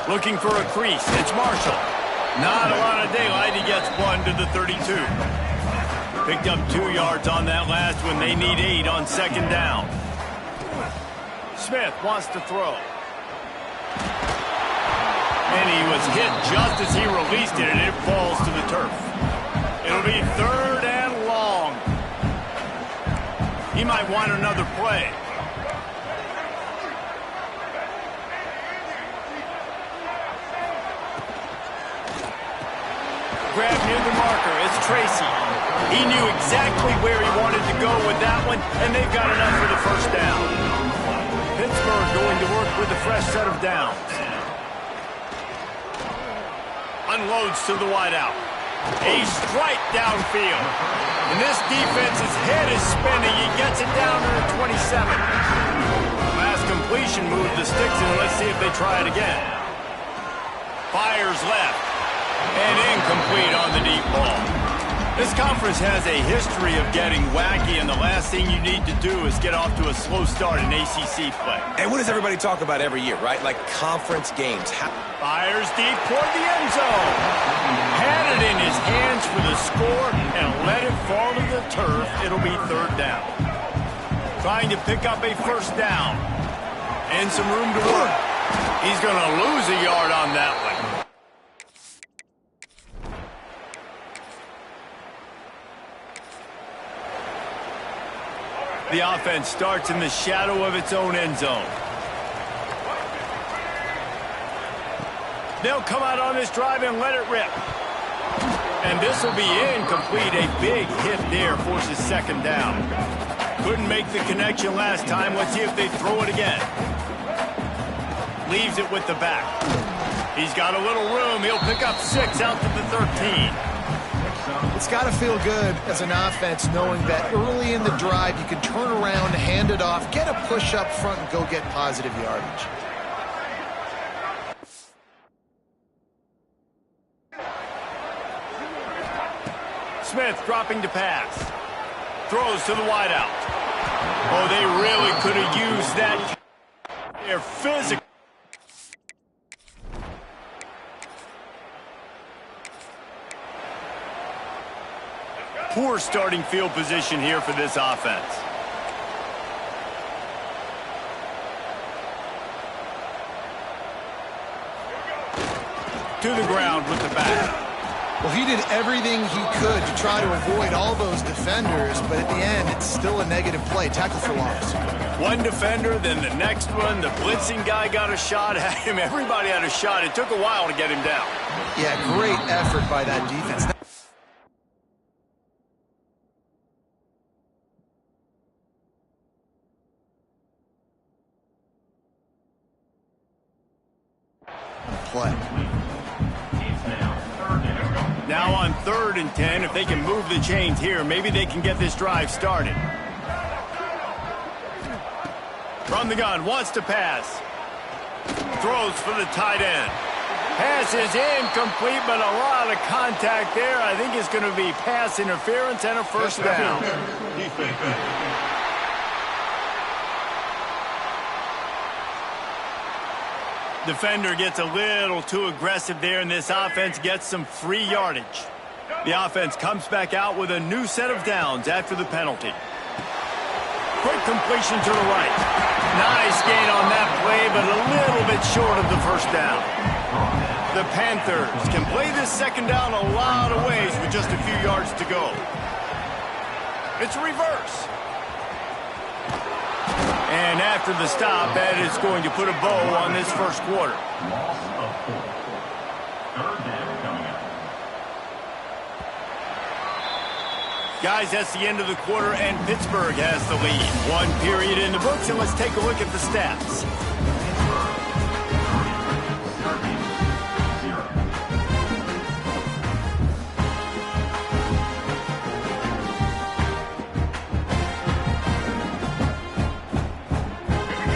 Looking for a crease. It's Marshall. Not a lot of daylight. He gets one to the 32. Picked up 2 yards on that last one. They need 8 on second down. Smith wants to throw. And he was hit just as he released it, and it falls to the turf. It'll be 3rd and long. He might want another play. Grab near the marker. It's Tracy. He knew exactly where he wanted to go with that one, and they've got enough for the first down. Pittsburgh going to work with a fresh set of downs. Unloads to the wideout. A strike downfield. And this defense's head is spinning. He gets it down to the 27. Last completion moved the sticks, and let's see if they try it again. Fires left. And incomplete on the deep ball. This conference has a history of getting wacky, and the last thing you need to do is get off to a slow start in ACC play. And what does everybody talk about every year, right? Like conference games. Fires deep toward the end zone. Had it in his hands for the score and let it fall to the turf. It'll be 3rd down. Trying to pick up a first down. And some room to work. He's going to lose a yard on that one. The offense starts in the shadow of its own end zone. They'll come out on this drive and let it rip. And this will be incomplete. A big hit there forces second down. Couldn't make the connection last time. Let's see if they throw it again. Leaves it with the back. He's got a little room. He'll pick up 6 out to the 13. It's got to feel good as an offense knowing that early in the drive you can turn around, hand it off, get a push up front, and go get positive yardage. Smith dropping to pass. Throws to the wideout. Oh, they really could have used that. They're physical. Poor starting field position here for this offense. To the ground with the back. Well, he did everything he could to try to avoid all those defenders, but at the end, it's still a negative play. Tackle for loss. One defender, then the next one. The blitzing guy got a shot at him. Everybody had a shot. It took a while to get him down. Yeah, great effort by that defense. Play. Now on 3rd and 10, if they can move the chains here, maybe they can get this drive started. From the gun, wants to pass. Throws for the tight end. Pass is incomplete, but a lot of contact there. I think it's going to be pass interference and a first down. Defender gets a little too aggressive there, and this offense gets some free yardage. The offense comes back out with a new set of downs after the penalty. Quick completion to the right. Nice gain on that play, but a little bit short of the first down. The Panthers can play this second down a lot of ways with just a few yards to go. It's a reverse. And after the stop, that is going to put a bow on this first quarter. Guys, that's the end of the quarter, and Pittsburgh has the lead. 1 period in the books, and let's take a look at the stats.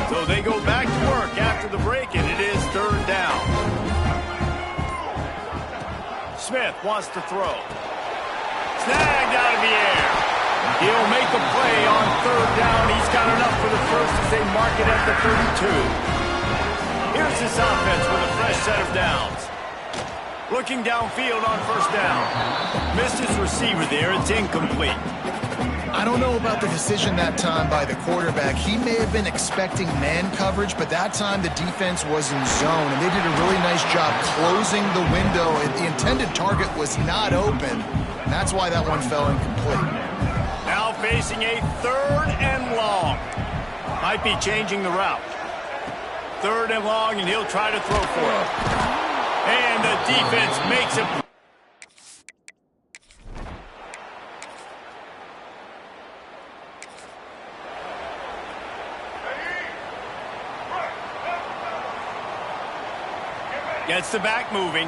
So they go back to work after the break, and it is 3rd down. Smith wants to throw. Snagged out of the air. He'll make a play on 3rd down. He's got enough for the first as they mark it at the 32. Here's starts this offense with a fresh set of downs. Looking downfield on first down. Missed his receiver there. It's incomplete. I don't know about the decision that time by the quarterback. He may have been expecting man coverage, but that time the defense was in zone, and they did a really nice job closing the window, and the intended target was not open, and that's why that one fell incomplete. Now facing a 3rd and long. Might be changing the route. 3rd and long, and he'll try to throw for it. And the defense makes it. Gets the back moving.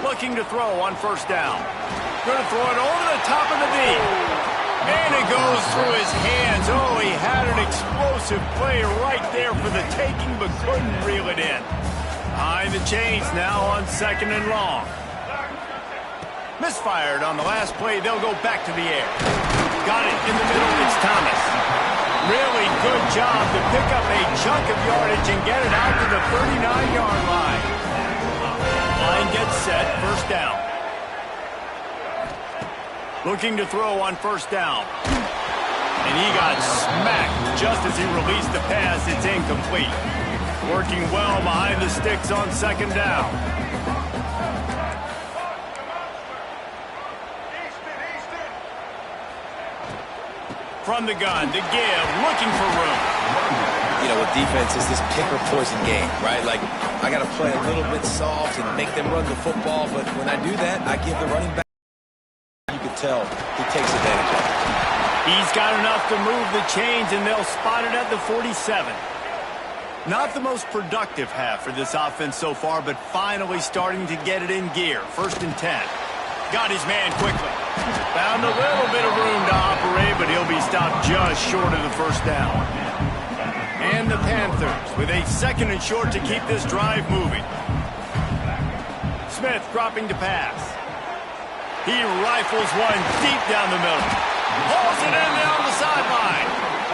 Looking to throw on first down. Going to throw it over the top of the D. And it goes through his hands. Oh, he had an explosive play right there for the taking, but couldn't reel it in. Behind the chains now on 2nd and long. Misfired on the last play. They'll go back to the air. Got it in the middle. It's Thomas. Really good job to pick up a chunk of yardage and get it out to the 39-yard line. Line gets set. First down. Looking to throw on first down. And he got smacked just as he released the pass. It's incomplete. Working well behind the sticks on 2nd down. From the gun, to give, looking for room. You know, with defense, it's this pick or poison game, right? Like, I got to play a little bit soft and make them run the football, but when I do that, I give the running back. You can tell he takes advantage of it. He's got enough to move the chains, and they'll spot it at the 47. Not the most productive half for this offense so far, but finally starting to get it in gear. 1st and 10. Got his man quickly. Found a little bit of room to operate, but he'll be stopped just short of the first down. And the Panthers with a 2nd and short to keep this drive moving. Smith dropping to pass. He rifles one deep down the middle. Hauls it in down the sideline.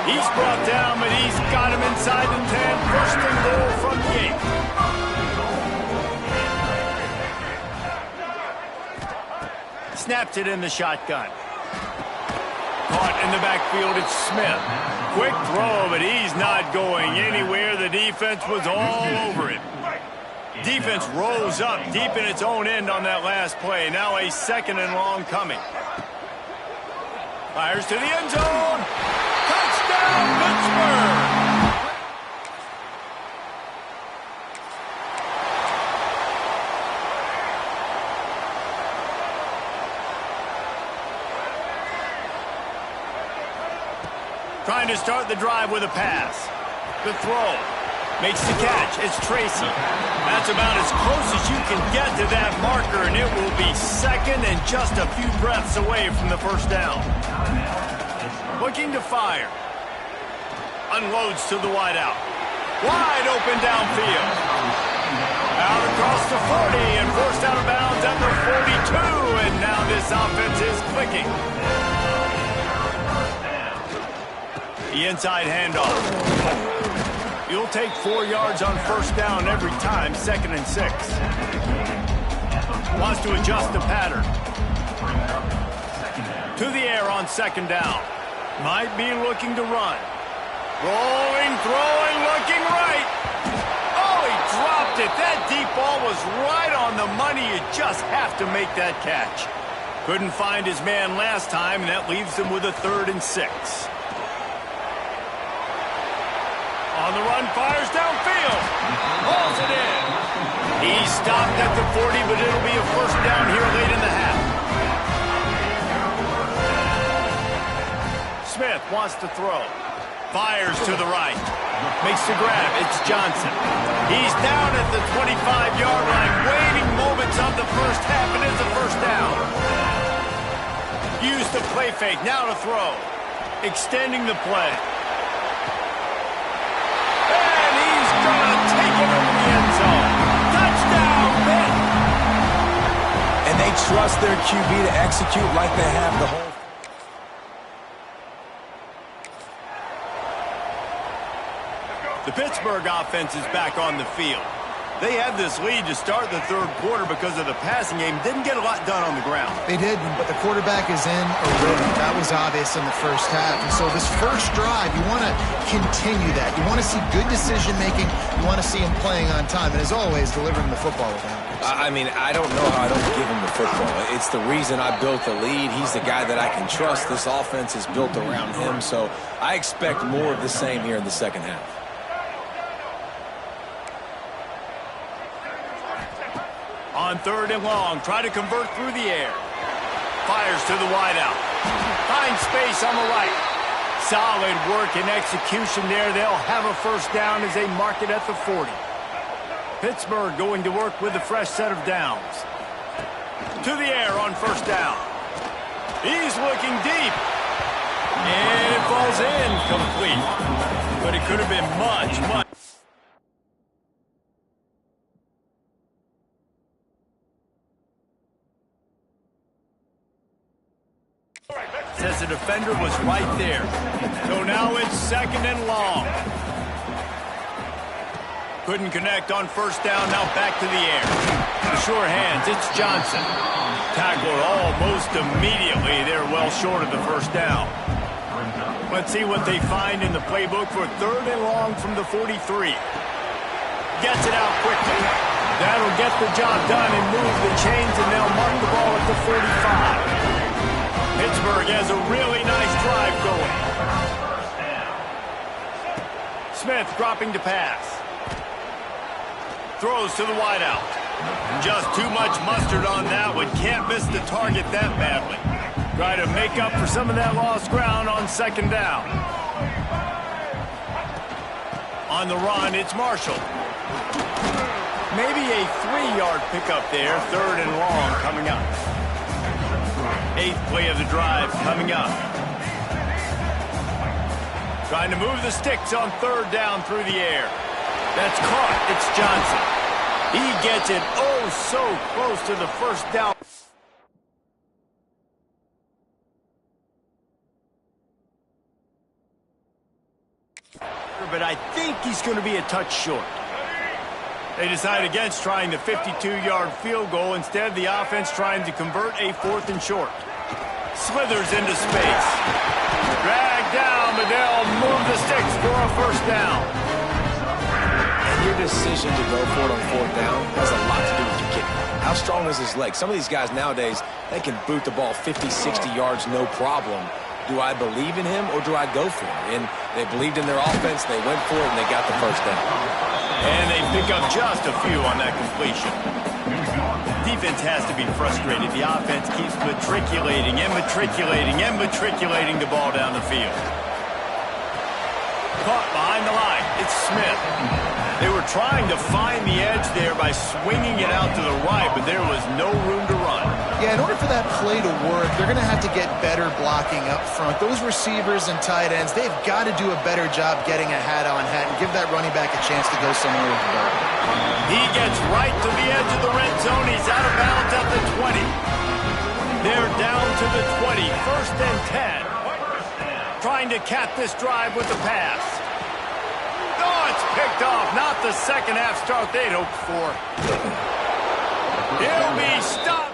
He's brought down, but he's got him inside the 10. 1st and goal from the 8. Snapped it in the shotgun. Caught in the backfield, it's Smith. Quick throw, but he's not going anywhere. The defense was all over him. Defense rose up deep in its own end on that last play. Now a 2nd and long coming. Fires to the end zone. Touchdown, Pittsburgh! Trying to start the drive with a pass. The throw. Makes the catch. It's Tracy. That's about as close as you can get to that marker, and it will be 2nd and just a few breaths away from the first down. Looking to fire. Unloads to the wideout. Wide open downfield. Out across the 40 and forced out of bounds at the 42, and now this offense is clicking. The inside handoff. You'll take 4 yards on first down every time, 2nd and 6. Wants to adjust the pattern. To the air on 2nd down. Might be looking to run. Rolling, throwing, looking right. Oh, he dropped it. That deep ball was right on the money. You just have to make that catch. Couldn't find his man last time, and that leaves him with a 3rd and 6. On the run, fires downfield. Hauls it in. He's stopped at the 40, but it'll be a first down here late in the half. Smith wants to throw. Fires to the right. Makes the grab. It's Johnson. He's down at the 25-yard line, waiting moments of the first half, and it's a first down. Use the play fake. Now to throw. Extending the play. And they trust their QB to execute like they have the whole. The Pittsburgh offense is back on the field. They had this lead to start the third quarter because of the passing game. Didn't get a lot done on the ground. They didn't, but the quarterback is in a rhythm. That was obvious in the first half. And so this first drive, you want to continue that. You want to see good decision-making. You want to see him playing on time. And as always, delivering the football with accuracy. I mean, I don't know how I don't give him the football. It's the reason I built the lead. He's the guy that I can trust. This offense is built around him. So I expect more of the same here in the second half. On third and long, try to convert through the air. Fires to the wideout. Finds space on the right. Solid work and execution there. They'll have a first down as they mark it at the 40. Pittsburgh going to work with a fresh set of downs. To the air on first down. He's looking deep. And it falls in complete. But it could have been much. Says the defender was right there. So now it's second and long. Couldn't connect on first down. Now back to the air. The sure hands. It's Johnson. Tackled almost immediately. They're well short of the first down. Let's see what they find in the playbook for third and long from the 43. Gets it out quickly. That'll get the job done and move the chains, and they'll mark the ball at the 45. Pittsburgh has a really nice drive going. Smith dropping to pass. Throws to the wideout. Just too much mustard on that one. Can't miss the target that badly. Try to make up for some of that lost ground on second down. On the run, it's Marshall. Maybe a 3-yard pickup there. Third and long coming up. 8th play of the drive coming up. Trying to move the sticks on third down through the air. That's caught. It's Johnson. He gets it oh so close to the first down. But I think he's going to be a touch short. They decide against trying the 52-yard field goal. Instead, the offense trying to convert a 4th and short. Slithers into space. Dragged down, but they'll move the sticks for a first down. And your decision to go for it on fourth down has a lot to do with your kicker. How strong is his leg? Some of these guys nowadays, they can boot the ball 50, 60 yards, no problem. Do I believe in him or do I go for it? And they believed in their offense, they went for it, and they got the first down. And they pick up just a few on that completion. Defense has to be frustrated. The offense keeps matriculating the ball down the field. Caught behind the line. It's Smith. They were trying to find the edge there by swinging it out to the right, but there was no room to run. Yeah, in order for that play to work, they're going to have to get better blocking up front. Those receivers and tight ends, they've got to do a better job getting a hat-on-hat and give that running back a chance to go somewhere with the ball. He gets right to the edge of the red zone. He's out of bounds at the 20. They're down to the 20, first and 10. Trying to cap this drive with the pass. Oh, it's picked off. Not the second half start they'd hoped for. He'll be stopped.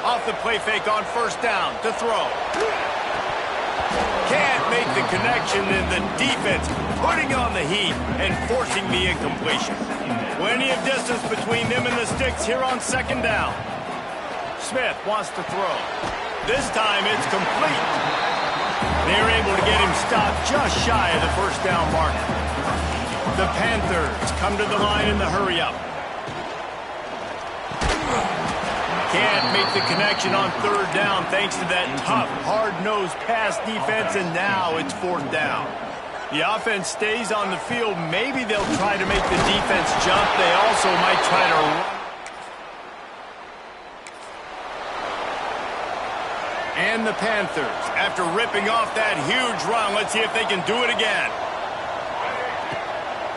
Off the play fake on first down to throw. Can't make the connection, and the defense putting on the heat and forcing the incompletion. Plenty of distance between them and the sticks here on second down. Smith wants to throw. This time it's complete. They're able to get him stopped just shy of the first down marker. The Panthers come to the line in the hurry-up. Can't make the connection on third down thanks to that tough, hard-nosed pass defense, and now it's fourth down. The offense stays on the field. Maybe they'll try to make the defense jump. They also might try to run. And the Panthers, after ripping off that huge run, let's see if they can do it again.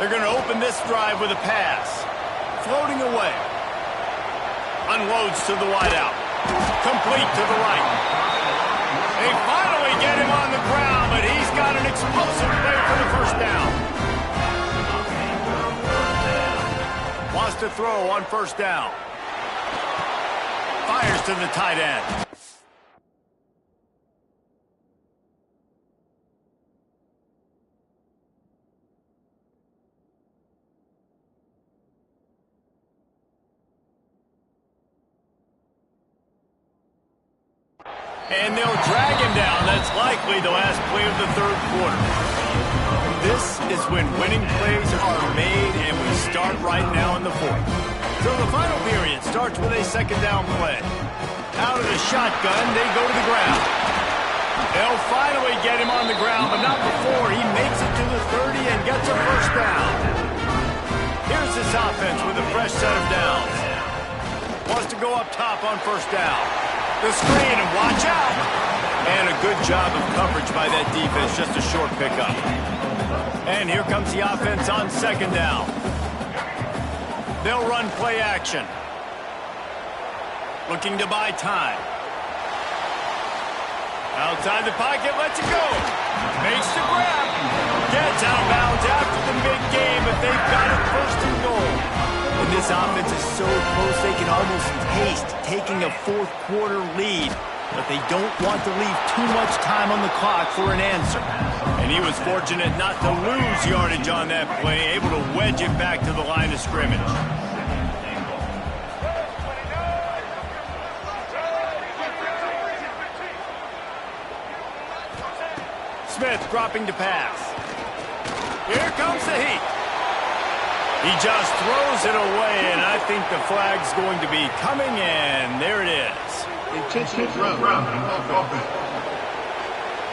They're going to open this drive with a pass. floating away. Unloads to the wideout. Complete to the right. They finally get him on the ground, but he's got an explosive play for the first down. Wants to throw on first down. Fires to the tight end. And they'll drag him down. That's likely the last play of the third quarter. This is when winning plays are made, and we start right now in the fourth. So the final period starts with a second down play. Out of the shotgun, they go to the ground. They'll finally get him on the ground, but not before he makes it to the 30 and gets a first down. Here's this offense with a fresh set of downs. Wants to go up top on first down. The screen, and watch out. And a good job of coverage by that defense, just a short pickup. And here comes the offense on second down. They'll run play action. Looking to buy time. Outside the pocket, lets it go. Makes the grab. Gets out of bounds after the big game, but they've got it first and goal. And this offense is so close they can almost taste taking a fourth quarter lead. But they don't want to leave too much time on the clock for an answer. And he was fortunate not to lose yardage on that play, able to wedge it back to the line of scrimmage. Smith dropping to pass. Here comes the heat. He just throws it away, and I think the flag's going to be coming, and there it is. Intentional ground.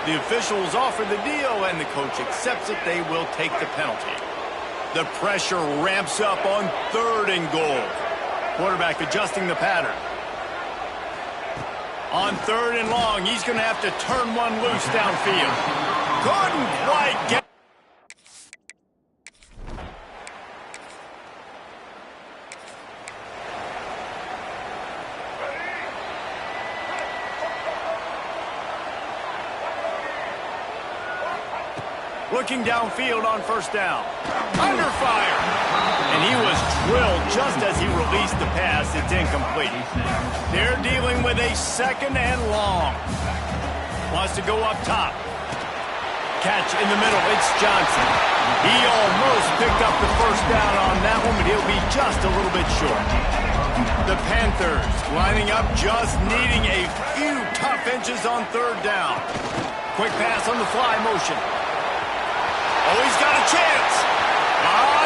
The officials offer the deal, and the coach accepts it. They will take the penalty. The pressure ramps up on third and goal. Quarterback adjusting the pattern. On third and long, he's going to have to turn one loose downfield. Couldn't quite get. Looking downfield on first down. Under fire. And he was drilled just as he released the pass. It's incomplete. They're dealing with a second and long. Wants to go up top. Catch in the middle. It's Johnson. He almost picked up the first down on that one, but he'll be just a little bit short. The Panthers lining up, just needing a few tough inches on third down. Quick pass on the fly motion. Oh, he's got a chance.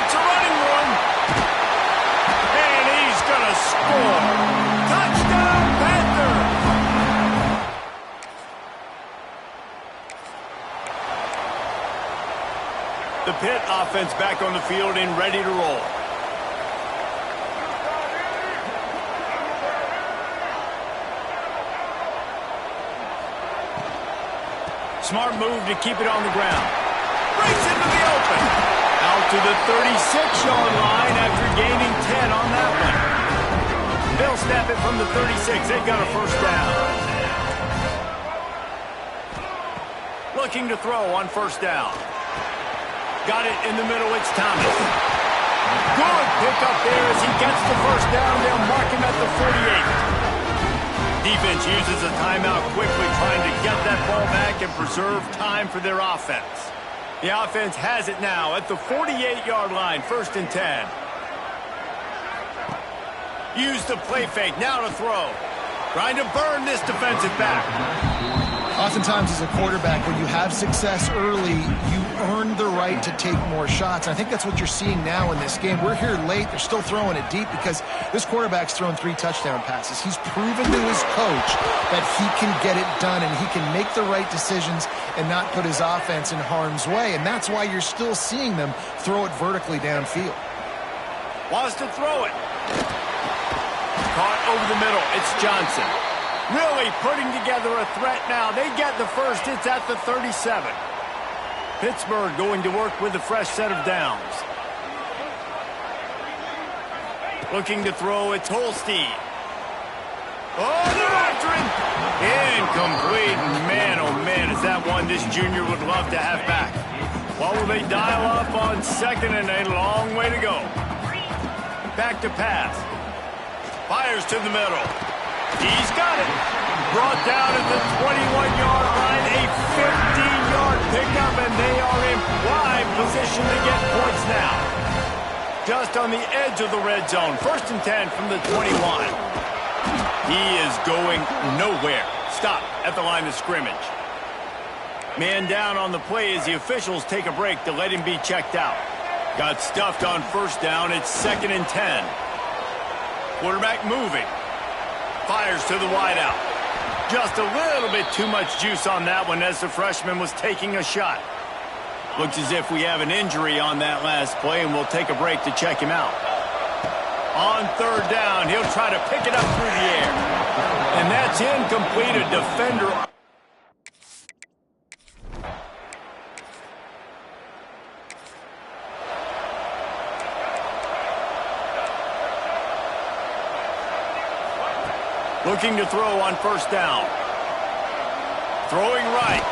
It's a running one. And he's going to score. Touchdown, Panthers. The Pitt offense back on the field and ready to roll. Smart move to keep it on the ground. Breaks into the open. Out to the 36-yard line after gaining 10 on that one. They'll snap it from the 36. They've got a first down. Looking to throw on first down. Got it in the middle. It's Thomas. Good pickup there as he gets the first down. They'll mark him at the 48. Defense uses a timeout quickly, trying to get that ball back and preserve time for their offense. The offense has it now at the 48-yard line, first and 10. Use the play fake, now to throw. Trying to burn this defensive back. Oftentimes as a quarterback, when you have success early, you earn the right to take more shots. I think that's what you're seeing now in this game. We're here late. They're still throwing it deep because this quarterback's thrown 3 touchdown passes. He's proven to his coach that he can get it done and he can make the right decisions and not put his offense in harm's way. And that's why you're still seeing them throw it vertically downfield. Wants to throw it. Caught over the middle. It's Johnson. Really putting together a threat now. They get the first. It's at the 37. Pittsburgh going to work with a fresh set of downs. Looking to throw, it's Holstein. Oh, they're after him. Incomplete. Man, oh man, is that one this junior would love to have back. What will they dial up on second and a long way to go? Back to pass. Fires to the middle. He's got it. Brought down at the 21-yard line. A 15-yard pickup, and they are in prime position to get points now. Just on the edge of the red zone. 1st and 10 from the 21. He is going nowhere. Stop at the line of scrimmage. Man down on the play as the officials take a break to let him be checked out. Got stuffed on 1st down. It's 2nd and 10. Quarterback moving. Fires to the wideout. Just a little bit too much juice on that one as the freshman was taking a shot. Looks as if we have an injury on that last play, and we'll take a break to check him out. On 3rd down, he'll try to pick it up through the air. And that's incomplete. A defender. Looking to throw on 1st down. Throwing right.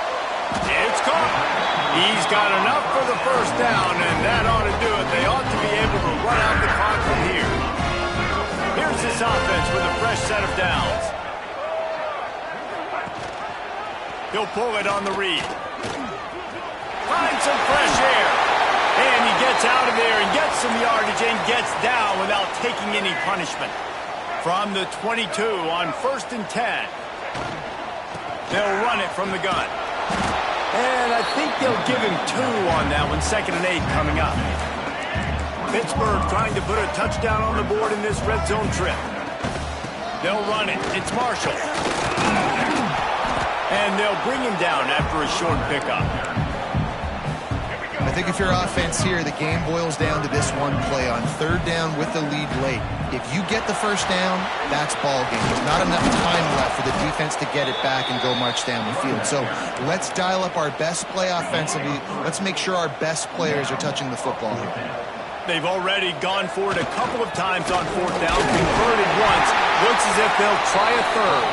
It's caught. He's got enough for the 1st down, and that ought to do it. They ought to be able to run out the clock from here. Here's this offense with a fresh set of downs. He'll pull it on the read. Finds some fresh air. And he gets out of there and gets some yardage and gets down without taking any punishment. From the 22 on 1st and 10. They'll run it from the gun. And I think they'll give him 2 on that one. 2nd and 8 coming up. Pittsburgh trying to put a touchdown on the board in this red zone trip. They'll run it. It's Marshall. And they'll bring him down after a short pickup. I think if you're offense here, the game boils down to this one play on 3rd down with the lead late. If you get the 1st down, that's ball game. There's not enough time left for the defense to get it back and go march down the field. So let's dial up our best play offensively. Let's make sure our best players are touching the football here. They've already gone for it a couple of times on 4th down, converted once. Looks as if they'll try a 3rd.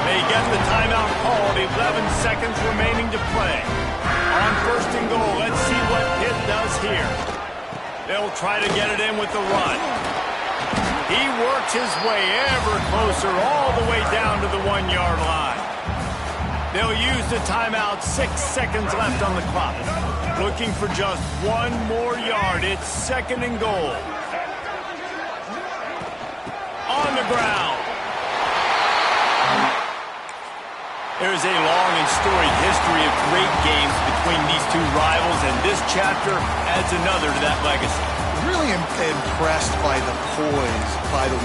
They get the timeout called, 11 seconds remaining to play. On 1st and goal, let's see what Pitt does here. They'll try to get it in with the run. He works his way ever closer all the way down to the 1-yard line. They'll use the timeout, 6 seconds left on the clock. Looking for just 1 more yard. It's 2nd and goal. On the ground. There's a long and storied history of great games between these two rivals, and this chapter adds another to that legacy. Really impressed by the poise, by the